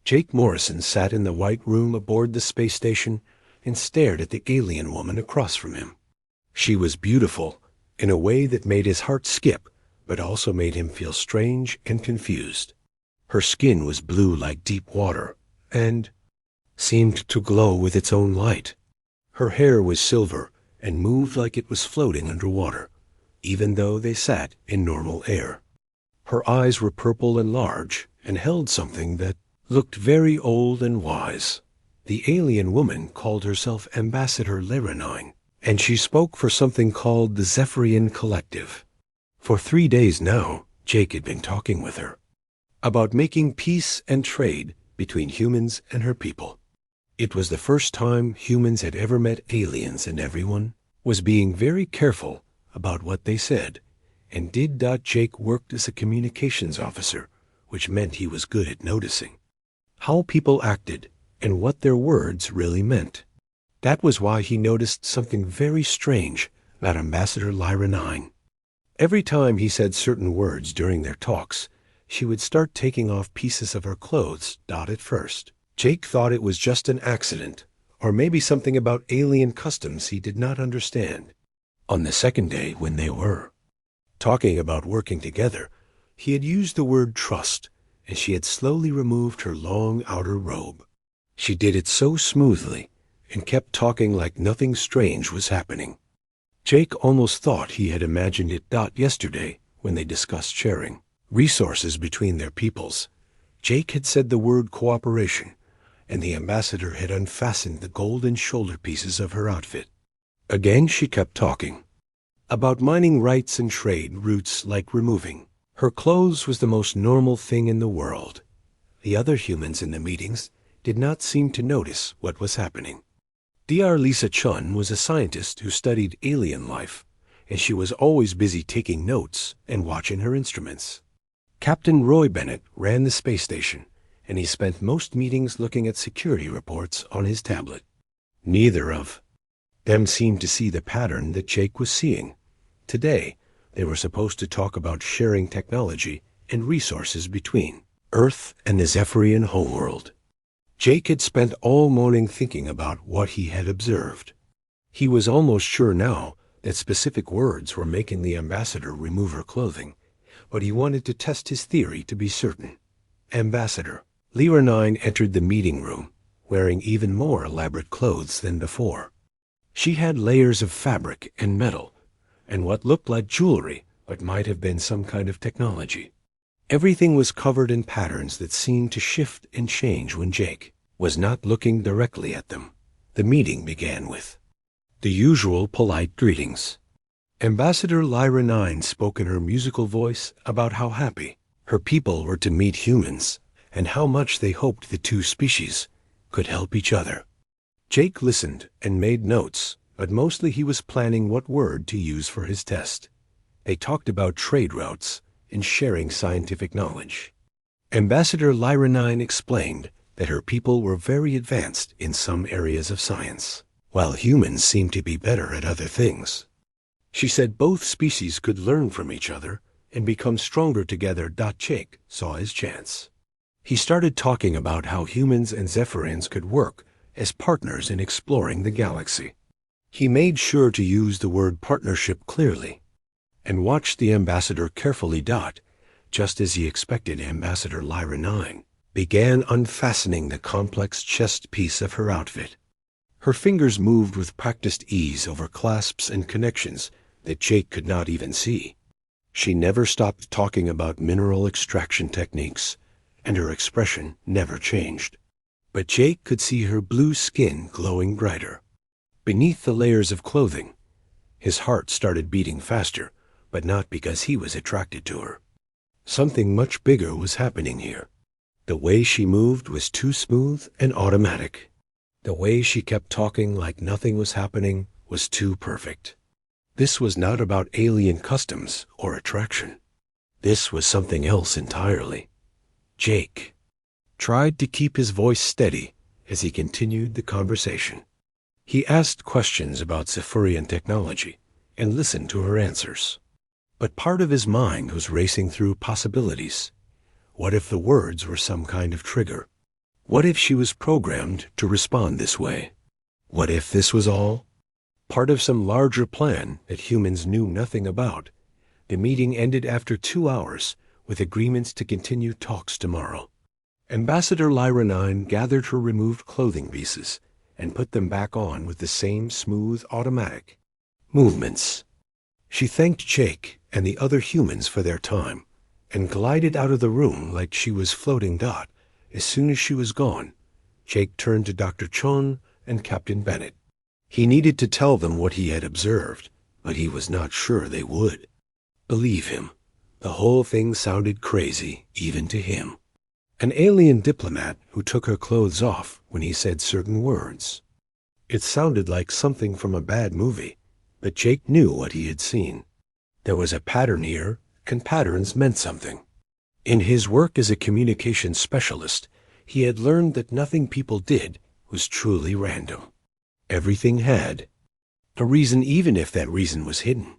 Jake Morrison sat in the white room aboard the space station and stared at the alien woman across from him. She was beautiful in a way that made his heart skip, but also made him feel strange and confused. Her skin was blue like deep water and seemed to glow with its own light. Her hair was silver and moved like it was floating underwater, even though they sat in normal air. Her eyes were purple and large and held something that looked very old and wise. The alien woman called herself Ambassador Laranine, and she spoke for something called the Zephyrian Collective. For 3 days now, Jake had been talking with her about making peace and trade between humans and her people. It was the first time humans had ever met aliens, and everyone was being very careful about what they said and did. Jake worked as a communications officer, which meant he was good at noticing how people acted and what their words really meant. That was why he noticed something very strange about Ambassador Laranine. Every time he said certain words during their talks, she would start taking off pieces of her clothes. At first, Jake thought it was just an accident, or maybe something about alien customs he did not understand. On the second day, when they were talking about working together, he had used the word trust, and she had slowly removed her long outer robe. She did it so smoothly and kept talking like nothing strange was happening. Jake almost thought he had imagined it. Yesterday, when they discussed sharing resources between their peoples, Jake had said the word cooperation, and the ambassador had unfastened the golden shoulder pieces of her outfit. Again she kept talking about mining rights and trade routes, like removing her clothes was the most normal thing in the world. The other humans in the meetings did not seem to notice what was happening. Dr. Lisa Chun was a scientist who studied alien life, and she was always busy taking notes and watching her instruments. Captain Roy Bennett ran the space station, and he spent most meetings looking at security reports on his tablet. Neither of them seemed to see the pattern that Jake was seeing. Today, they were supposed to talk about sharing technology and resources between Earth and the Zephyrian homeworld. Jake had spent all morning thinking about what he had observed. He was almost sure now that specific words were making the ambassador remove her clothing, but he wanted to test his theory to be certain. Ambassador Laranine entered the meeting room, wearing even more elaborate clothes than before. She had layers of fabric and metal, and what looked like jewelry, but might have been some kind of technology. Everything was covered in patterns that seemed to shift and change when Jake was not looking directly at them. The meeting began with the usual polite greetings. Ambassador Laranine spoke in her musical voice about how happy her people were to meet humans and how much they hoped the two species could help each other. Jake listened and made notes, but mostly he was planning what word to use for his test. They talked about trade routes and sharing scientific knowledge. Ambassador Laranine explained that her people were very advanced in some areas of science, while humans seemed to be better at other things. She said both species could learn from each other and become stronger together. Jake saw his chance. He started talking about how humans and Zephyrians could work as partners in exploring the galaxy. He made sure to use the word partnership clearly and watched the ambassador carefully. Just as he expected, Ambassador Laranine began unfastening the complex chest piece of her outfit. Her fingers moved with practiced ease over clasps and connections that Jake could not even see. She never stopped talking about mineral extraction techniques, and her expression never changed. But Jake could see her blue skin glowing brighter beneath the layers of clothing. His heart started beating faster, but not because he was attracted to her. Something much bigger was happening here. The way she moved was too smooth and automatic. The way she kept talking like nothing was happening was too perfect. This was not about alien customs or attraction. This was something else entirely. Jake tried to keep his voice steady as he continued the conversation. He asked questions about Zephyrian technology and listened to her answers. But part of his mind was racing through possibilities. What if the words were some kind of trigger? What if she was programmed to respond this way? What if this was all part of some larger plan that humans knew nothing about? The meeting ended after 2 hours, with agreements to continue talks tomorrow. Ambassador Lyra 9 gathered her removed clothing pieces and put them back on with the same smooth automatic movements. She thanked Jake and the other humans for their time and glided out of the room like she was floating dot. As soon as she was gone, Jake turned to Dr. Chun and Captain Bennett. He needed to tell them what he had observed, but he was not sure they would believe him. The whole thing sounded crazy, even to him. An alien diplomat who took her clothes off when he said certain words. It sounded like something from a bad movie, but Jake knew what he had seen. There was a pattern here, and patterns meant something. In his work as a communications specialist, he had learned that nothing people did was truly random. Everything had a reason, even if that reason was hidden.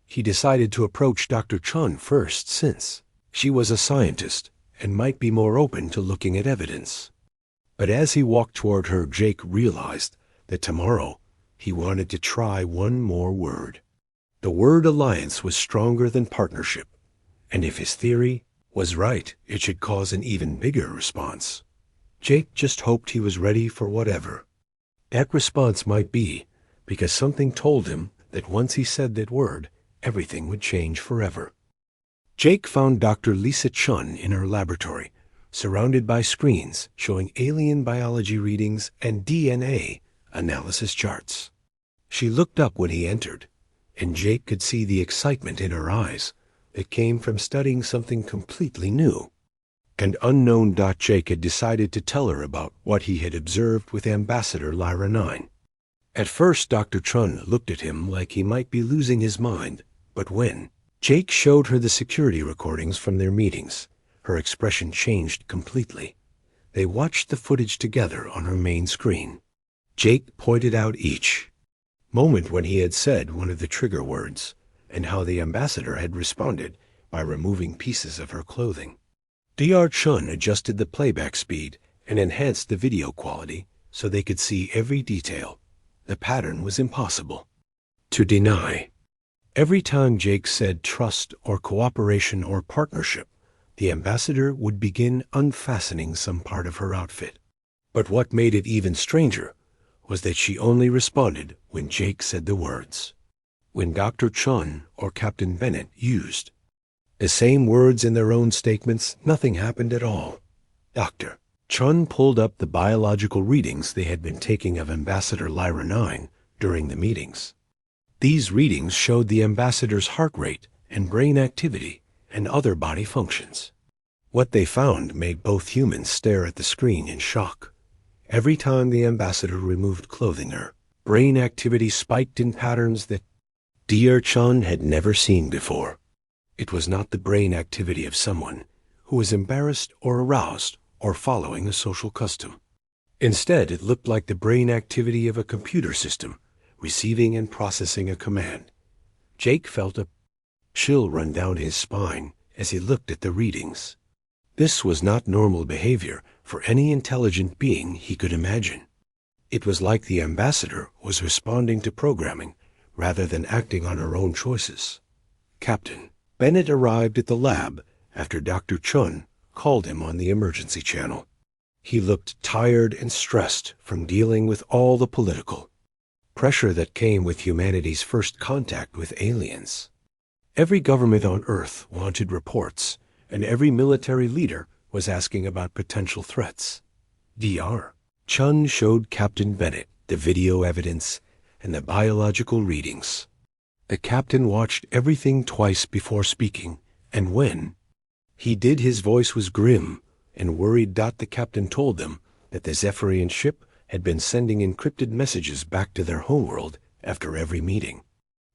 He decided to approach Dr. Chun first, since she was a scientist and might be more open to looking at evidence. But as he walked toward her, Jake realized that tomorrow he wanted to try one more word. The word alliance was stronger than partnership, and if his theory was right, it should cause an even bigger response. Jake just hoped he was ready for whatever that response might be, because something told him that once he said that word, everything would change forever. Jake found Dr. Lisa Chun in her laboratory, surrounded by screens showing alien biology readings and DNA analysis charts. She looked up when he entered, and Jake could see the excitement in her eyes that came from studying something completely new. And unknown. Jake had decided to tell her about what he had observed with Ambassador Lyra 9. At first, Dr. Chun looked at him like he might be losing his mind, but when Jake showed her the security recordings from their meetings, her expression changed completely. They watched the footage together on her main screen. Jake pointed out each moment when he had said one of the trigger words, and how the ambassador had responded by removing pieces of her clothing. Dr. Chun adjusted the playback speed and enhanced the video quality so they could see every detail. The pattern was impossible to deny. Every time Jake said trust or cooperation or partnership, the ambassador would begin unfastening some part of her outfit. But what made it even stranger was that she only responded when Jake said the words. When Dr. Chun or Captain Bennett used the same words in their own statements, nothing happened at all. Dr. Chun pulled up the biological readings they had been taking of Ambassador Lyra 9 during the meetings. These readings showed the ambassador's heart rate and brain activity and other body functions. What they found made both humans stare at the screen in shock. Every time the ambassador removed clothing, her brain activity spiked in patterns that Dr. Chun had never seen before. It was not the brain activity of someone who was embarrassed or aroused or following a social custom. Instead, it looked like the brain activity of a computer system receiving and processing a command. Jake felt a chill run down his spine as he looked at the readings. This was not normal behavior for any intelligent being he could imagine. It was like the ambassador was responding to programming rather than acting on her own choices. Captain Bennett arrived at the lab after Dr. Chun called him on the emergency channel. He looked tired and stressed from dealing with all the political pressure that came with humanity's first contact with aliens. Every government on Earth wanted reports, and every military leader was asking about potential threats. Dr. Chun showed Captain Bennett the video evidence and the biological readings. The captain watched everything twice before speaking, and when he did, his voice was grim and worried. The captain told them that the Zephyrian ship had been sending encrypted messages back to their homeworld after every meeting.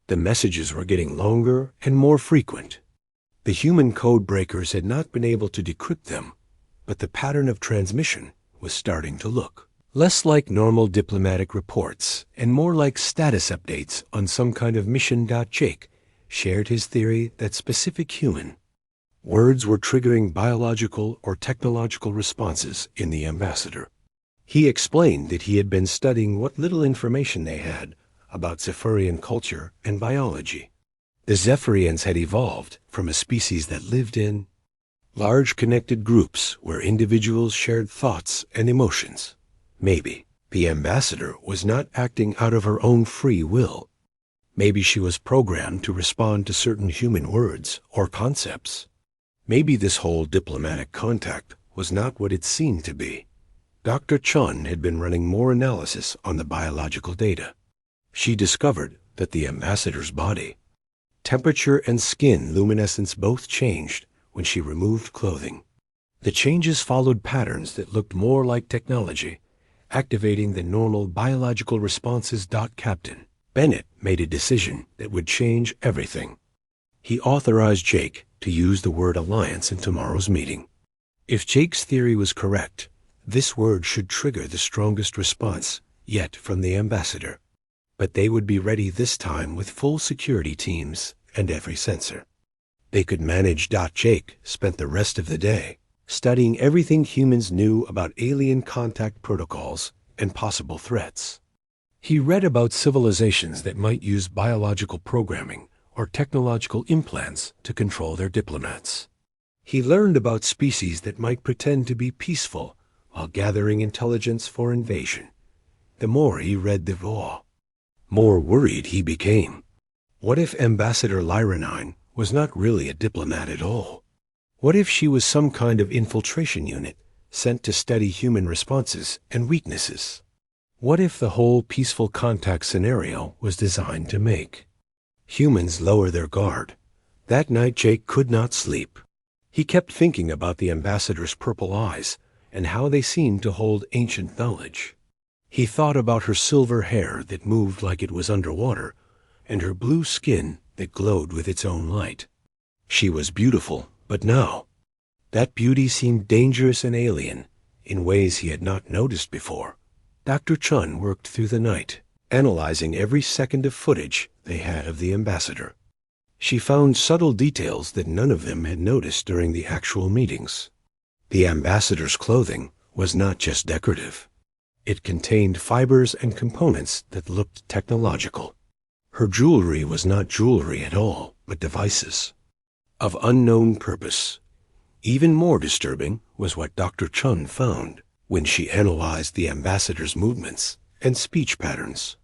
The messages were getting longer and more frequent. The human code breakers had not been able to decrypt them, but the pattern of transmission was starting to look less like normal diplomatic reports and more like status updates on some kind of mission. Jake shared his theory that specific human Words were triggering biological or technological responses in the ambassador. He explained that he had been studying what little information they had about Zephyrian culture and biology. The Zephyrians had evolved from a species that lived in large connected groups where individuals shared thoughts and emotions. Maybe the ambassador was not acting out of her own free will. Maybe she was programmed to respond to certain human words or concepts. Maybe this whole diplomatic contact was not what it seemed to be. Dr. Chun had been running more analysis on the biological data. She discovered that the ambassador's body, temperature and skin luminescence both changed when she removed clothing. The changes followed patterns that looked more like technology, activating the normal biological responses. Captain Bennett made a decision that would change everything. He authorized Jake to use the word alliance in tomorrow's meeting. If Jake's theory was correct, this word should trigger the strongest response yet from the ambassador. But they would be ready this time with full security teams and every sensor. They could manage. Jake spent the rest of the day studying everything humans knew about alien contact protocols and possible threats. He read about civilizations that might use biological programming or technological implants to control their diplomats. He learned about species that might pretend to be peaceful while gathering intelligence for invasion. The more he read, the more worried he became. What if Ambassador Lyranine was not really a diplomat at all? What if she was some kind of infiltration unit sent to study human responses and weaknesses? What if the whole peaceful contact scenario was designed to make humans lower their guard? That night Jake could not sleep. He kept thinking about the ambassador's purple eyes and how they seemed to hold ancient knowledge. He thought about her silver hair that moved like it was underwater and her blue skin that glowed with its own light. She was beautiful, but now that beauty seemed dangerous and alien in ways he had not noticed before. Dr. Chun worked through the night, analyzing every second of footage they had of the ambassador. She found subtle details that none of them had noticed during the actual meetings. The ambassador's clothing was not just decorative. It contained fibers and components that looked technological. Her jewelry was not jewelry at all, but devices of unknown purpose. Even more disturbing was what Dr. Chun found when she analyzed the ambassador's movements and speech patterns.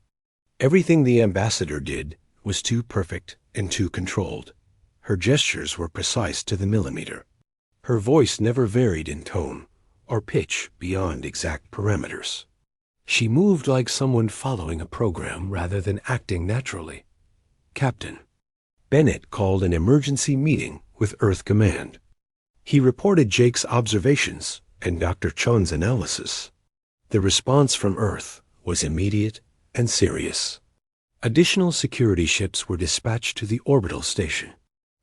Everything the ambassador did was too perfect and too controlled. Her gestures were precise to the millimeter. Her voice never varied in tone or pitch beyond exact parameters. She moved like someone following a program rather than acting naturally. Captain Bennett called an emergency meeting with Earth Command. He reported Jake's observations and Dr. Chun's analysis. The response from Earth was immediate and serious. Additional security ships were dispatched to the orbital station.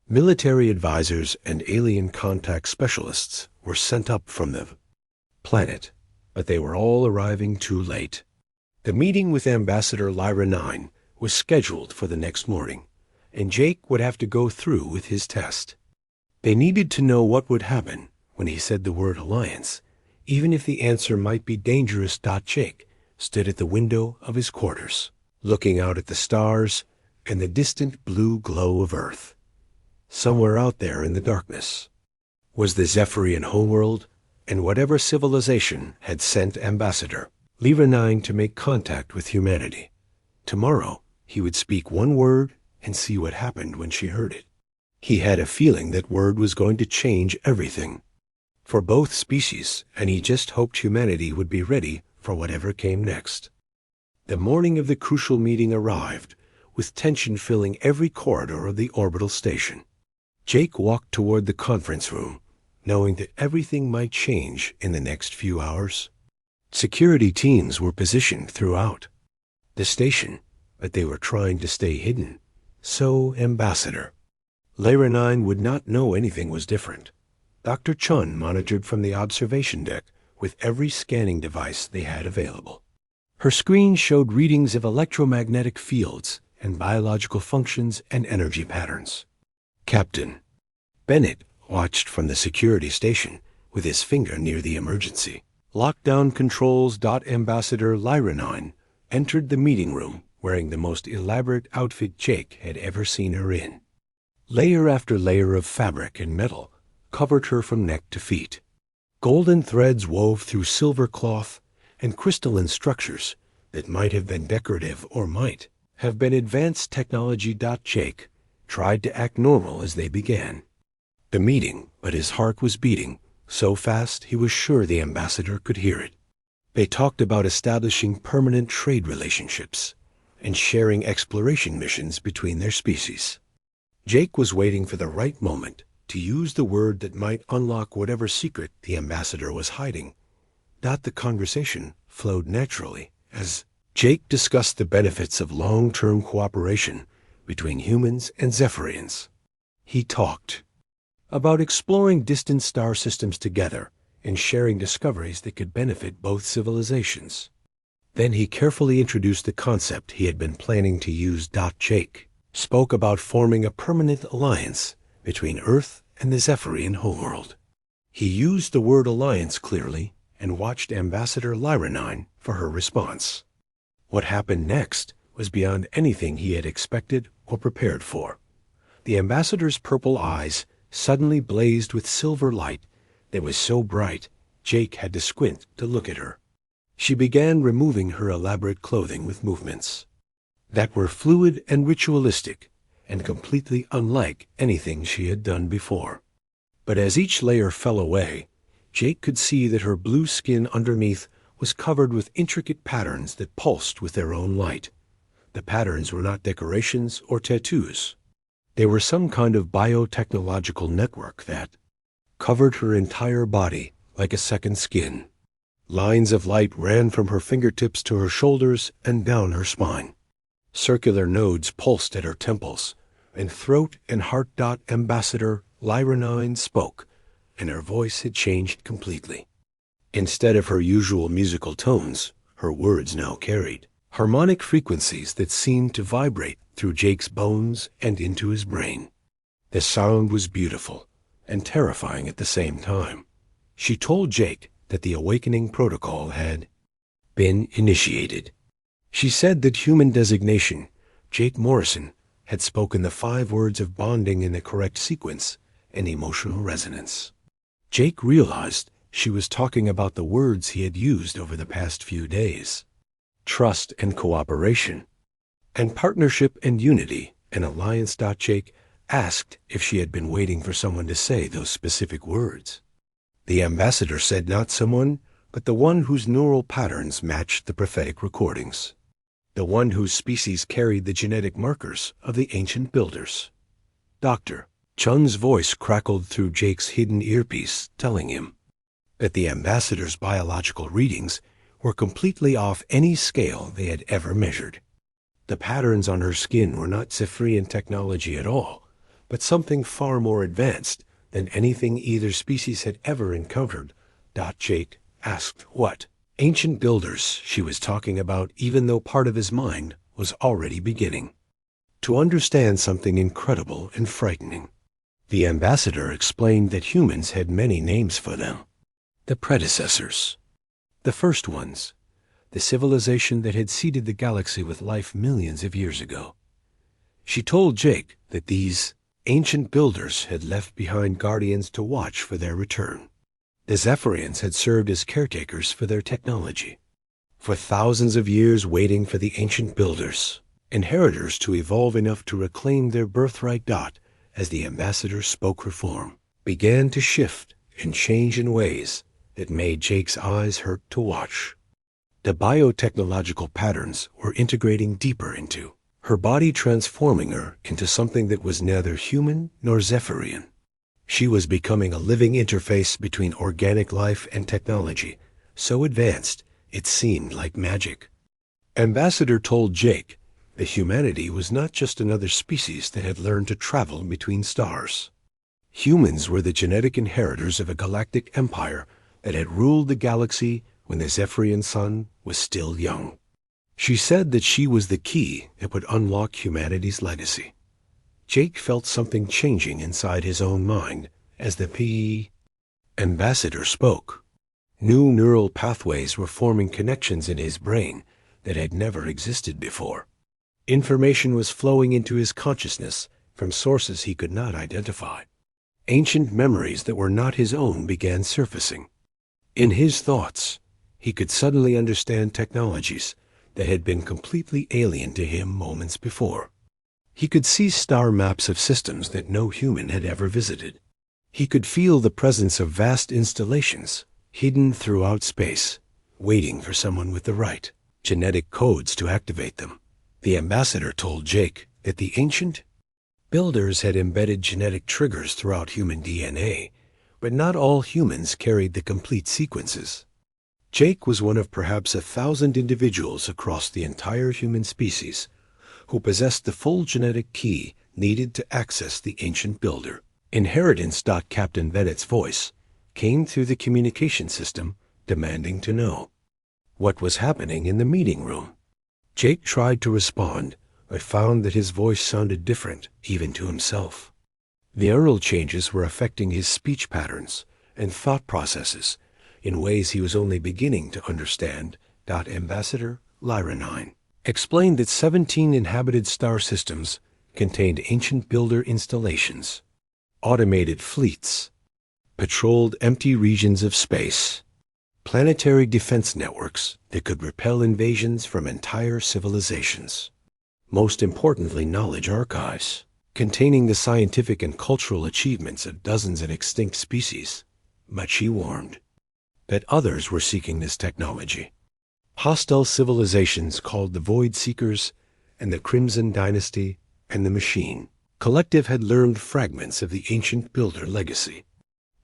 Military advisors and alien contact specialists were sent up from the planet, but they were all arriving too late. The meeting with Ambassador Lyra 9 was scheduled for the next morning, and Jake would have to go through with his test. They needed to know what would happen when he said the word alliance, even if the answer might be dangerous. Jake stood at the window of his quarters, looking out at the stars and the distant blue glow of Earth. Somewhere out there in the darkness was the Zephyrian homeworld and whatever civilization had sent Ambassador Lyra 9 to make contact with humanity. Tomorrow he would speak one word and see what happened when she heard it. He had a feeling that word was going to change everything for both species, and he just hoped humanity would be ready for whatever came next. The morning of the crucial meeting arrived, with tension filling every corridor of the orbital station. Jake walked toward the conference room, knowing that everything might change in the next few hours. Security teams were positioned throughout the station, but they were trying to stay hidden. So Ambassador Lyra 9 would not know anything was different. Dr. Chun monitored from the observation deck with every scanning device they had available. Her screen showed readings of electromagnetic fields and biological functions and energy patterns. Captain Bennett watched from the security station with his finger near the emergency. Lockdown Controls. Ambassador Lyranine entered the meeting room wearing the most elaborate outfit Jake had ever seen her in. Layer after layer of fabric and metal covered her from neck to feet. Golden threads wove through silver cloth and crystalline structures that might have been decorative or might have been advanced technology. Jake tried to act normal as they began the meeting, but his heart was beating so fast he was sure the ambassador could hear it. They talked about establishing permanent trade relationships and sharing exploration missions between their species. Jake was waiting for the right moment to use the word that might unlock whatever secret the ambassador was hiding. The conversation flowed naturally as Jake discussed the benefits of long-term cooperation between humans and Zephyrians. He talked about exploring distant star systems together and sharing discoveries that could benefit both civilizations. Then he carefully introduced the concept he had been planning to use. Jake spoke about forming a permanent alliance between Earth and the Zephyrian homeworld. He used the word alliance clearly and watched Ambassador Lyranine for her response. What happened next was beyond anything he had expected or prepared for. The ambassador's purple eyes suddenly blazed with silver light that was so bright Jake had to squint to look at her. She began removing her elaborate clothing with movements that were fluid and ritualistic and completely unlike anything she had done before. But as each layer fell away, Jake could see that her blue skin underneath was covered with intricate patterns that pulsed with their own light. The patterns were not decorations or tattoos. They were some kind of biotechnological network that covered her entire body like a second skin. Lines of light ran from her fingertips to her shoulders and down her spine. Circular nodes pulsed at her temples and throat and heart. Ambassador Lyranine spoke, and her voice had changed completely. Instead of her usual musical tones, her words now carried harmonic frequencies that seemed to vibrate through Jake's bones and into his brain. The sound was beautiful and terrifying at the same time. She told Jake that the awakening protocol had been initiated. She said that human designation, Jake Morrison, had spoken the 5 words of bonding in the correct sequence and emotional resonance. Jake realized she was talking about the words he had used over the past few days. Trust and cooperation, and partnership and unity and alliance. Jake asked if she had been waiting for someone to say those specific words. The ambassador said not someone, but the one whose neural patterns matched the prophetic recordings. The one whose species carried the genetic markers of the ancient builders. Dr. Chun's voice crackled through Jake's hidden earpiece, telling him that the ambassador's biological readings were completely off any scale they had ever measured. The patterns on her skin were not Zephyrian technology at all, but something far more advanced than anything either species had ever encountered. Jake asked what ancient builders she was talking about, even though part of his mind was already beginning to understand something incredible and frightening. The ambassador explained that humans had many names for them. The predecessors. The first ones. The civilization that had seeded the galaxy with life millions of years ago. She told Jake that these ancient builders had left behind guardians to watch for their return. The Zephyrians had served as caretakers for their technology, for thousands of years waiting for the ancient builders, inheritors to evolve enough to reclaim their birthright. As the ambassador spoke, her form began to shift and change in ways that made Jake's eyes hurt to watch. The biotechnological patterns were integrating deeper into her body, transforming her into something that was neither human nor Zephyrian. She was becoming a living interface between organic life and technology, so advanced it seemed like magic. Ambassador told Jake that humanity was not just another species that had learned to travel between stars. Humans were the genetic inheritors of a galactic empire that had ruled the galaxy when the Zephyrian sun was still young. She said that she was the key that would unlock humanity's legacy. Jake felt something changing inside his own mind As the ambassador spoke, new neural pathways were forming connections in his brain that had never existed before. Information was flowing into his consciousness from sources he could not identify. Ancient memories that were not his own began surfacing. In his thoughts, he could suddenly understand technologies that had been completely alien to him moments before. He could see star maps of systems that no human had ever visited. He could feel the presence of vast installations hidden throughout space, waiting for someone with the right genetic codes to activate them. The ambassador told Jake that the ancient builders had embedded genetic triggers throughout human DNA, but not all humans carried the complete sequences. Jake was one of perhaps 1,000 individuals across the entire human species who possessed the full genetic key needed to access the ancient builder. Inheritance. Captain Venett's voice came through the communication system, demanding to know what was happening in the meeting room. Jake tried to respond, but found that his voice sounded different, even to himself. The neural changes were affecting his speech patterns and thought processes in ways he was only beginning to understand. Ambassador Lyra explained that 17 inhabited star systems contained ancient builder installations. Automated fleets patrolled empty regions of space, planetary defense networks that could repel invasions from entire civilizations. Most importantly, knowledge archives containing the scientific and cultural achievements of dozens of extinct species. But she warned that others were seeking this technology. Hostile civilizations called the Void Seekers and the Crimson Dynasty and the Machine Collective had learned fragments of the ancient builder legacy.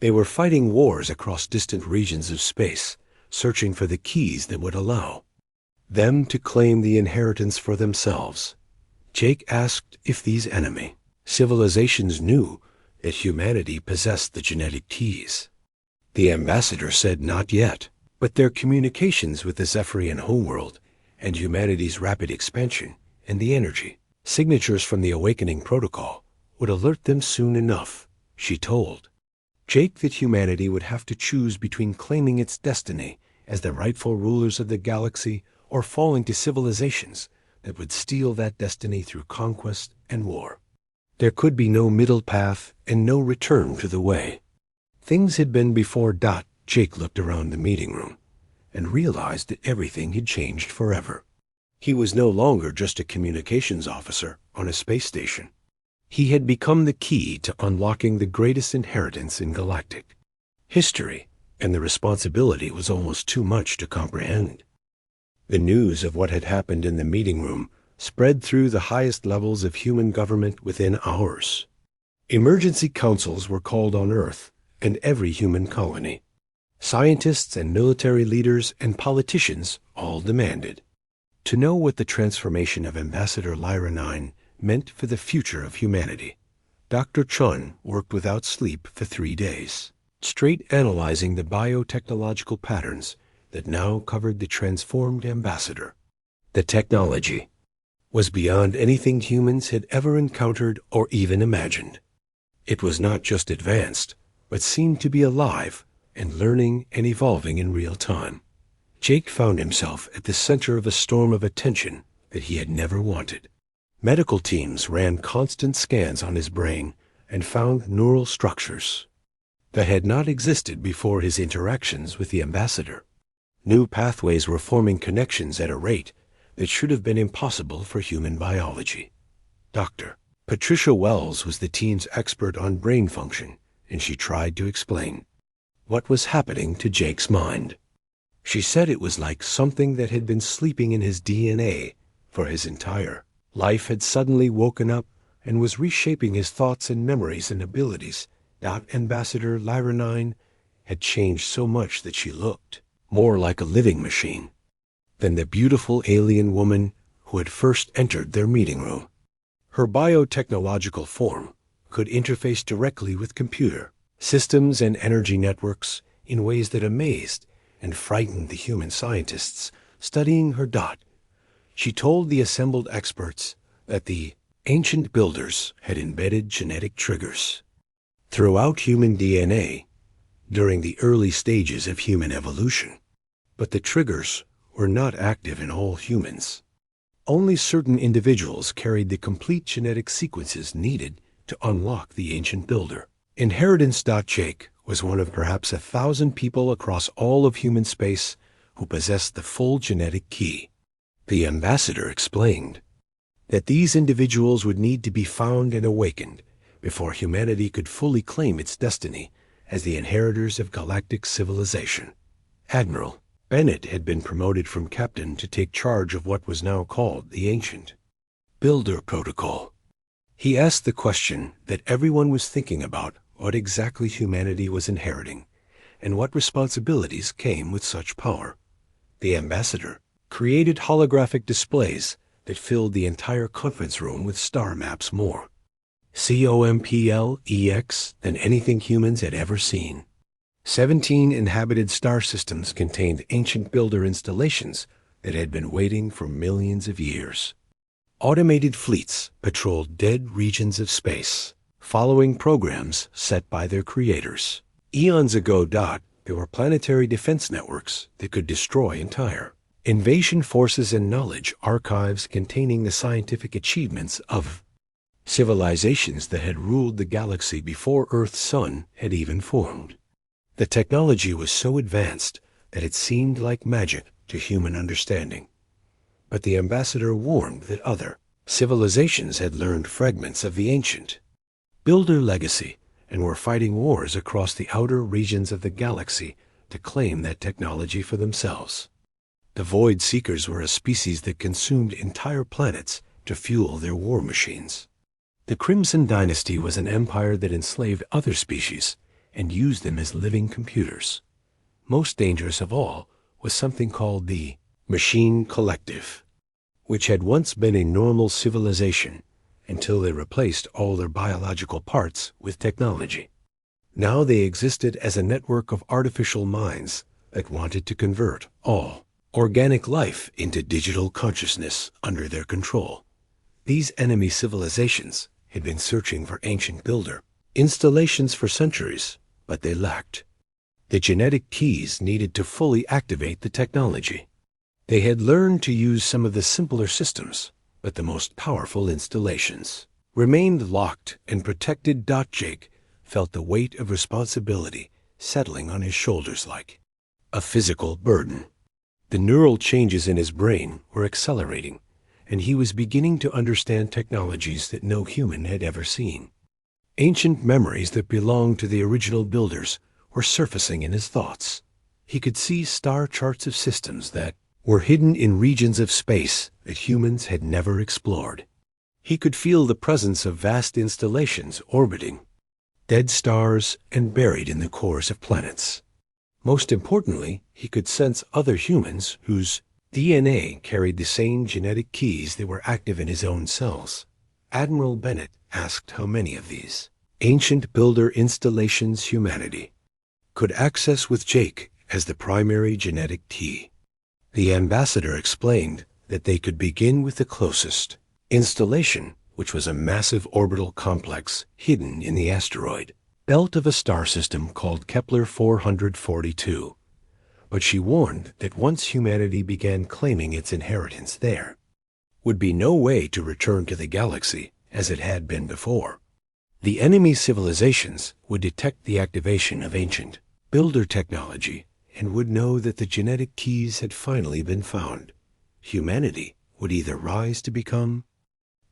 They were fighting wars across distant regions of space, searching for the keys that would allow them to claim the inheritance for themselves. Jake asked if these enemy civilizations knew that humanity possessed the genetic keys. The ambassador said not yet, but their communications with the Zephyrian homeworld and humanity's rapid expansion and the energy signatures from the Awakening Protocol would alert them soon enough. She told Jake that humanity would have to choose between claiming its destiny as the rightful rulers of the galaxy or falling to civilizations that would steal that destiny through conquest and war. There could be no middle path and no return to the way things had been before. Jake looked around the meeting room and realized that everything had changed forever. He was no longer just a communications officer on a space station. He had become the key to unlocking the greatest inheritance in galactic history, and the responsibility was almost too much to comprehend. The news of what had happened in the meeting room spread through the highest levels of human government within hours. Emergency councils were called on Earth and every human colony. Scientists and military leaders and politicians all demanded to know what the transformation of Ambassador Lyra meant for the future of humanity. Dr. Chun worked without sleep for 3 days, straight analyzing the biotechnological patterns that now covered the transformed ambassador. The technology was beyond anything humans had ever encountered or even imagined. It was not just advanced, but seemed to be alive and learning and evolving in real time. Jake found himself at the center of a storm of attention that he had never wanted. Medical teams ran constant scans on his brain and found neural structures that had not existed before his interactions with the ambassador. New pathways were forming connections at a rate that should have been impossible for human biology. Dr. Patricia Wells was the team's expert on brain function, and she tried to explain what was happening to Jake's mind. She said it was like something that had been sleeping in his DNA for his entire life had suddenly woken up and was reshaping his thoughts and memories and abilities. Ambassador Lyra had changed so much that she looked more like a living machine than the beautiful alien woman who had first entered their meeting room. Her biotechnological form could interface directly with computer systems and energy networks in ways that amazed and frightened the human scientists studying her. She told the assembled experts that the ancient builders had embedded genetic triggers throughout human DNA during the early stages of human evolution. But the triggers were not active in all humans. Only certain individuals carried the complete genetic sequences needed to unlock the ancient builder. Inheritance.Jake was one of perhaps 1,000 people across all of human space who possessed the full genetic key. The ambassador explained that these individuals would need to be found and awakened before humanity could fully claim its destiny as the inheritors of galactic civilization. Admiral Bennett had been promoted from captain to take charge of what was now called the Ancient Builder Protocol. He asked the question that everyone was thinking about: what exactly humanity was inheriting, and what responsibilities came with such power. The ambassador created holographic displays that filled the entire conference room with star maps more complex than anything humans had ever seen. 17 inhabited star systems contained ancient builder installations that had been waiting for millions of years. Automated fleets patrolled dead regions of space, following programs set by their creators. Eons ago, there were planetary defense networks that could destroy entire invasion forces and knowledge archives containing the scientific achievements of civilizations that had ruled the galaxy before Earth's sun had even formed. The technology was so advanced that it seemed like magic to human understanding. But the ambassador warned that other civilizations had learned fragments of the ancient builder legacy and were fighting wars across the outer regions of the galaxy to claim that technology for themselves. The Void Seekers were a species that consumed entire planets to fuel their war machines. The Crimson Dynasty was an empire that enslaved other species and used them as living computers. Most dangerous of all was something called the Machine Collective, which had once been a normal civilization until they replaced all their biological parts with technology. Now they existed as a network of artificial minds that wanted to convert all organic life into digital consciousness under their control. These enemy civilizations had been searching for ancient builder installations for centuries, but they lacked the genetic keys needed to fully activate the technology. They had learned to use some of the simpler systems, but the most powerful installations remained locked and protected. Jake felt the weight of responsibility settling on his shoulders like a physical burden. The neural changes in his brain were accelerating, and he was beginning to understand technologies that no human had ever seen. Ancient memories that belonged to the original builders were surfacing in his thoughts. He could see star charts of systems that were hidden in regions of space that humans had never explored. He could feel the presence of vast installations orbiting dead stars and buried in the cores of planets. Most importantly, he could sense other humans whose DNA carried the same genetic keys that were active in his own cells. Admiral Bennett asked how many of these ancient builder installations humanity could access with Jake as the primary genetic key. The ambassador explained that they could begin with the closest installation, which was a massive orbital complex hidden in the asteroid belt of a star system called Kepler 442. But she warned that once humanity began claiming its inheritance, there would be no way to return to the galaxy as it had been before. The enemy civilizations would detect the activation of ancient builder technology and would know that the genetic keys had finally been found. Humanity would either rise to become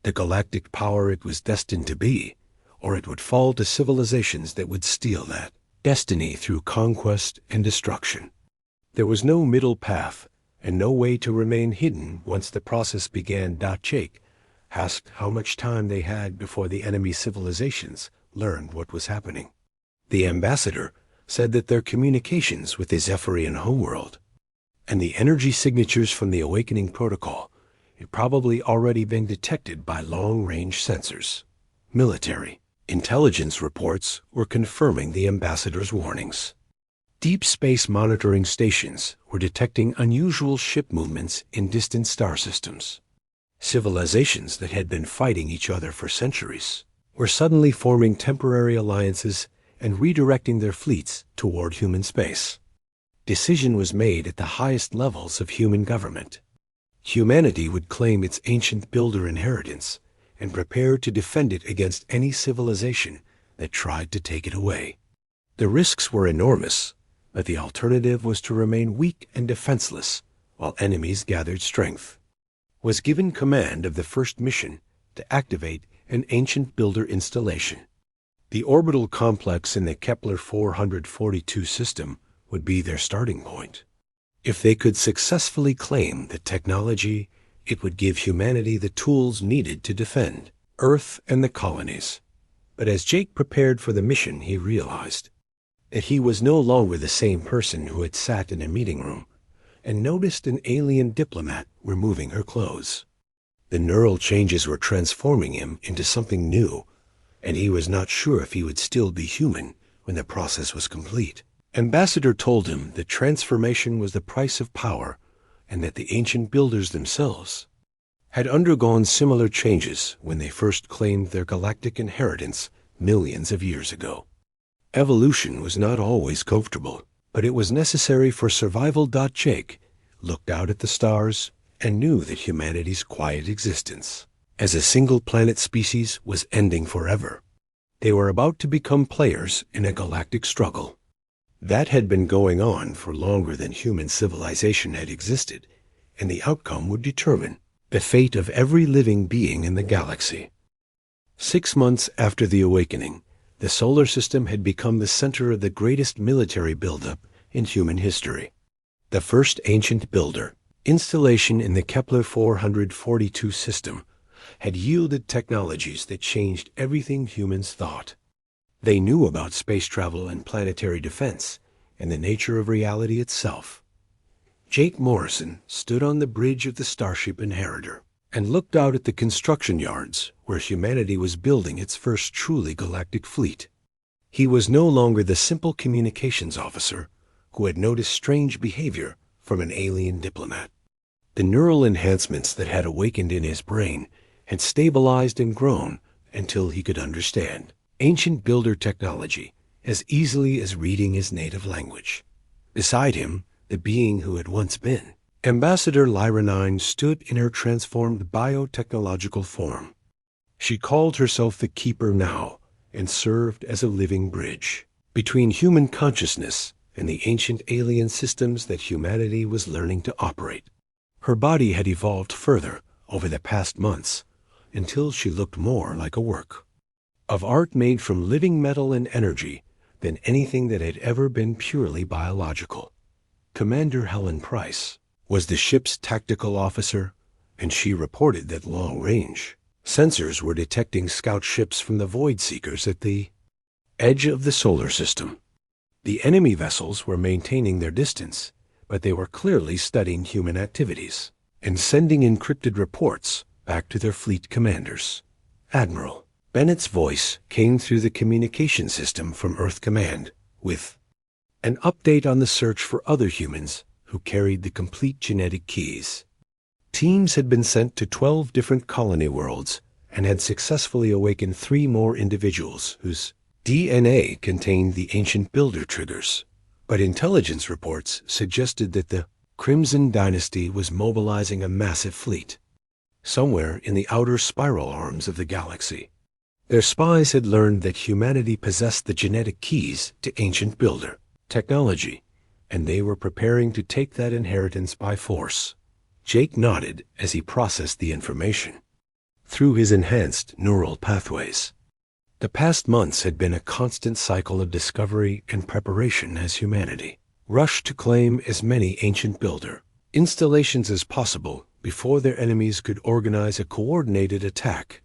the galactic power it was destined to be, or it would fall to civilizations that would steal that destiny through conquest and destruction. There was no middle path and no way to remain hidden once the process began. Jake asked how much time they had before the enemy civilizations learned what was happening. The ambassador said that their communications with the Zephyrian homeworld and the energy signatures from the awakening protocol had probably already been detected by long-range sensors. Military intelligence reports were confirming the ambassador's warnings. Deep space monitoring stations were detecting unusual ship movements in distant star systems. Civilizations that had been fighting each other for centuries were suddenly forming temporary alliances and redirecting their fleets toward human space. Decision was made at the highest levels of human government. Humanity would claim its ancient builder inheritance and prepare to defend it against any civilization that tried to take it away. The risks were enormous, but the alternative was to remain weak and defenseless while enemies gathered strength. Was given command of the first mission to activate an ancient builder installation. The orbital complex in the Kepler 442 system would be their starting point. If they could successfully claim the technology, it would give humanity the tools needed to defend Earth and the colonies. But as Jake prepared for the mission, he realized that he was no longer the same person who had sat in a meeting room and noticed an alien diplomat removing her clothes. The neural changes were transforming him into something new, and he was not sure if he would still be human when the process was complete. Ambassador told him that transformation was the price of power and that the ancient builders themselves had undergone similar changes when they first claimed their galactic inheritance millions of years ago. Evolution was not always comfortable, but it was necessary for survival. Jake looked out at the stars and knew that humanity's quiet existence as a single-planet species was ending forever. They were about to become players in a galactic struggle that had been going on for longer than human civilization had existed, and the outcome would determine the fate of every living being in the galaxy. 6 months after the awakening, the solar system had become the center of the greatest military buildup in human history. The first ancient builder installation in the Kepler 442 system had yielded technologies that changed everything humans thought. They knew about space travel and planetary defense and the nature of reality itself. Jake Morrison stood on the bridge of the Starship Inheritor and looked out at the construction yards where humanity was building its first truly galactic fleet. He was no longer the simple communications officer who had noticed strange behavior from an alien diplomat. The neural enhancements that had awakened in his brain had stabilized and grown until he could understand ancient builder technology as easily as reading his native language. Beside him, the being who had once been Ambassador Lyra 9 stood in her transformed biotechnological form. She called herself the Keeper now and served as a living bridge between human consciousness and the ancient alien systems that humanity was learning to operate. Her body had evolved further over the past months until she looked more like a work of art made from living metal and energy than anything that had ever been purely biological. Commander Helen Price was the ship's tactical officer, and she reported that long-range sensors were detecting scout ships from the Void Seekers at the edge of the solar system. The enemy vessels were maintaining their distance, but they were clearly studying human activities and sending encrypted reports back to their fleet commanders. Admiral Bennett's voice came through the communication system from Earth Command with an update on the search for other humans who carried the complete genetic keys. Teams had been sent to 12 different colony worlds and had successfully awakened 3 more individuals whose DNA contained the ancient builder triggers. But intelligence reports suggested that the Crimson Dynasty was mobilizing a massive fleet somewhere in the outer spiral arms of the galaxy. Their spies had learned that humanity possessed the genetic keys to ancient builder technology, and they were preparing to take that inheritance by force. Jake nodded as he processed the information through his enhanced neural pathways. The past months had been a constant cycle of discovery and preparation as humanity rushed to claim as many ancient builder installations as possible before their enemies could organize a coordinated attack.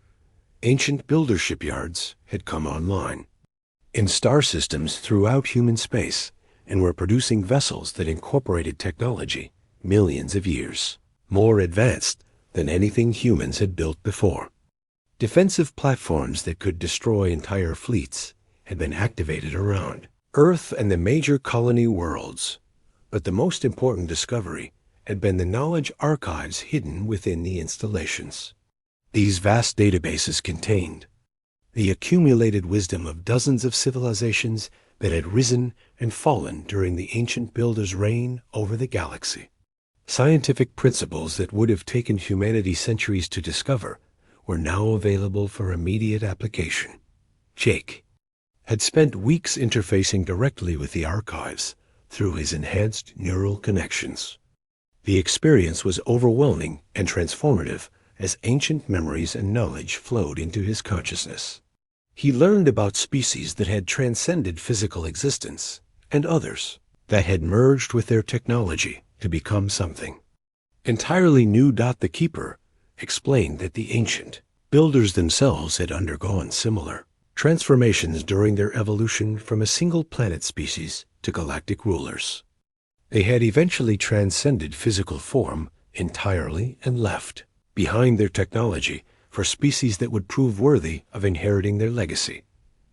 Ancient builder shipyards had come online in star systems throughout human space and were producing vessels that incorporated technology millions of years more advanced than anything humans had built before. Defensive platforms that could destroy entire fleets had been activated around Earth and the major colony worlds, but the most important discovery had been the knowledge archives hidden within the installations. These vast databases contained the accumulated wisdom of dozens of civilizations that had risen and fallen during the ancient builder's reign over the galaxy. Scientific principles that would have taken humanity centuries to discover were now available for immediate application. Jake had spent weeks interfacing directly with the archives through his enhanced neural connections. The experience was overwhelming and transformative as ancient memories and knowledge flowed into his consciousness. He learned about species that had transcended physical existence and others that had merged with their technology to become something entirely new. The Keeper explained that the ancient builders themselves had undergone similar transformations during their evolution from a single planet species to galactic rulers. They had eventually transcended physical form entirely and left behind their technology for species that would prove worthy of inheriting their legacy.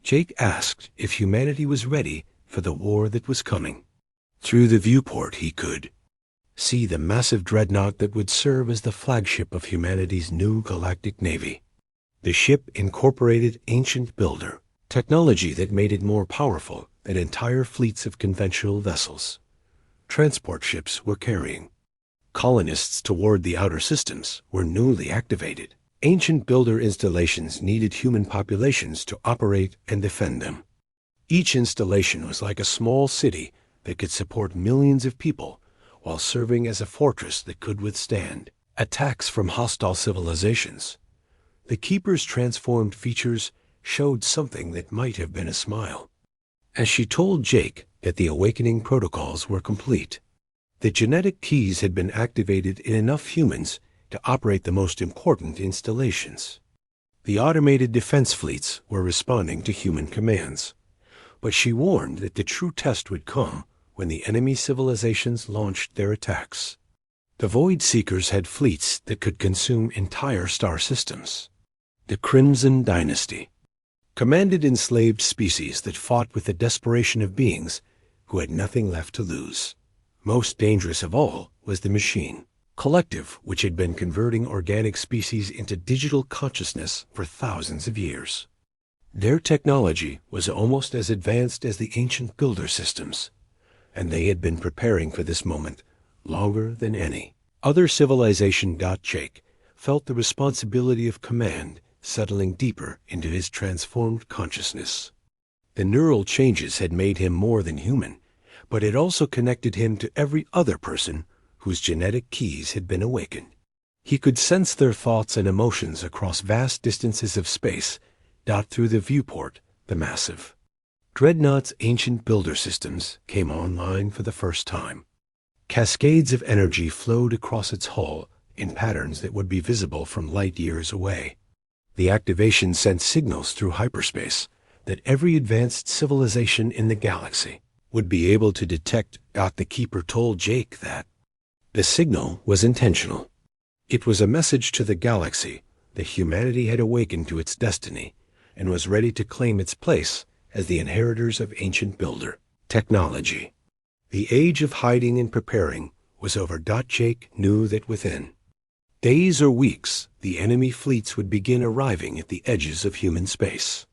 Jake asked if humanity was ready for the war that was coming. Through the viewport he could see the massive dreadnought that would serve as the flagship of humanity's new galactic navy. The ship incorporated ancient builder technology that made it more powerful than entire fleets of conventional vessels transport ships were carrying. Colonists toward the outer systems were newly activated. Ancient builder installations needed human populations to operate and defend them. Each installation was like a small city that could support millions of people while serving as a fortress that could withstand attacks from hostile civilizations. The Keeper's transformed features showed something that might have been a smile as she told Jake that the awakening protocols were complete. The genetic keys had been activated in enough humans to operate the most important installations. The automated defense fleets were responding to human commands, but she warned that the true test would come when the enemy civilizations launched their attacks. The Void Seekers had fleets that could consume entire star systems. The Crimson Dynasty commanded enslaved species that fought with the desperation of beings who had nothing left to lose. Most dangerous of all was the Machine Collective, which had been converting organic species into digital consciousness for thousands of years. Their technology was almost as advanced as the ancient builder systems, and they had been preparing for this moment longer than any other civilization. Jake felt the responsibility of command settling deeper into his transformed consciousness. The neural changes had made him more than human, but it also connected him to every other person whose genetic keys had been awakened. He could sense their thoughts and emotions across vast distances of space. Through the viewport, the massive Dreadnought's ancient builder systems came online for the first time. Cascades of energy flowed across its hull in patterns that would be visible from light years away. The activation sent signals through hyperspace that every advanced civilization in the galaxy would be able to detect. The Keeper told Jake that the signal was intentional. It was a message to the galaxy that humanity had awakened to its destiny and was ready to claim its place as the inheritors of ancient builder technology. The age of hiding and preparing was over. Jake knew that within days or weeks, the enemy fleets would begin arriving at the edges of human space.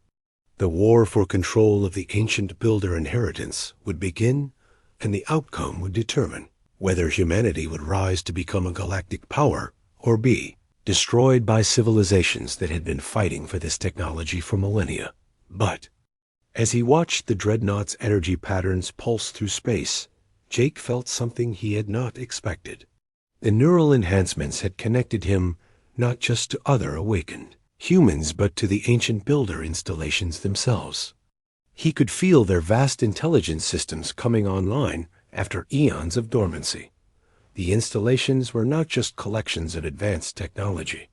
The war for control of the ancient builder inheritance would begin, and the outcome would determine whether humanity would rise to become a galactic power or be destroyed by civilizations that had been fighting for this technology for millennia. But as he watched the Dreadnought's energy patterns pulse through space, Jake felt something he had not expected. The neural enhancements had connected him not just to other awakened humans, but to the ancient builder installations themselves. He could feel their vast intelligence systems coming online after eons of dormancy. The installations were not just collections of advanced technology.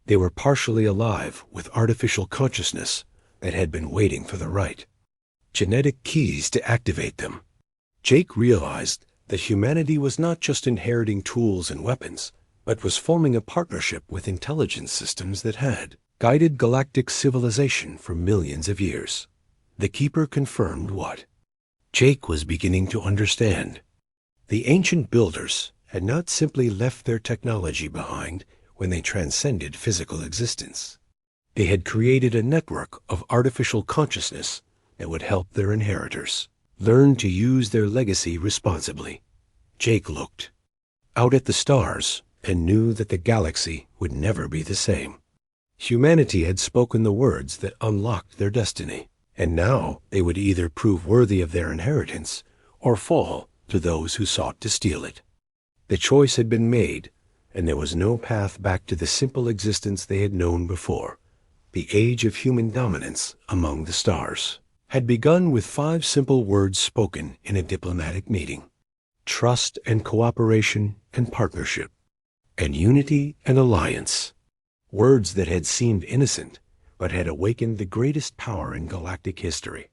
They were partially alive with artificial consciousness that had been waiting for the right genetic keys to activate them. Jake realized that humanity was not just inheriting tools and weapons, but was forming a partnership with intelligence systems that had guided galactic civilization for millions of years. The Keeper confirmed what Jake was beginning to understand. The ancient builders had not simply left their technology behind when they transcended physical existence. They had created a network of artificial consciousness that would help their inheritors learn to use their legacy responsibly. Jake looked out at the stars and knew that the galaxy would never be the same. Humanity had spoken the words that unlocked their destiny, and now they would either prove worthy of their inheritance or fall to those who sought to steal it. The choice had been made, and there was no path back to the simple existence they had known before. The age of human dominance among the stars had begun with 5 simple words spoken in a diplomatic meeting: trust and cooperation and partnership, and unity and alliance. Words that had seemed innocent, but had awakened the greatest power in galactic history.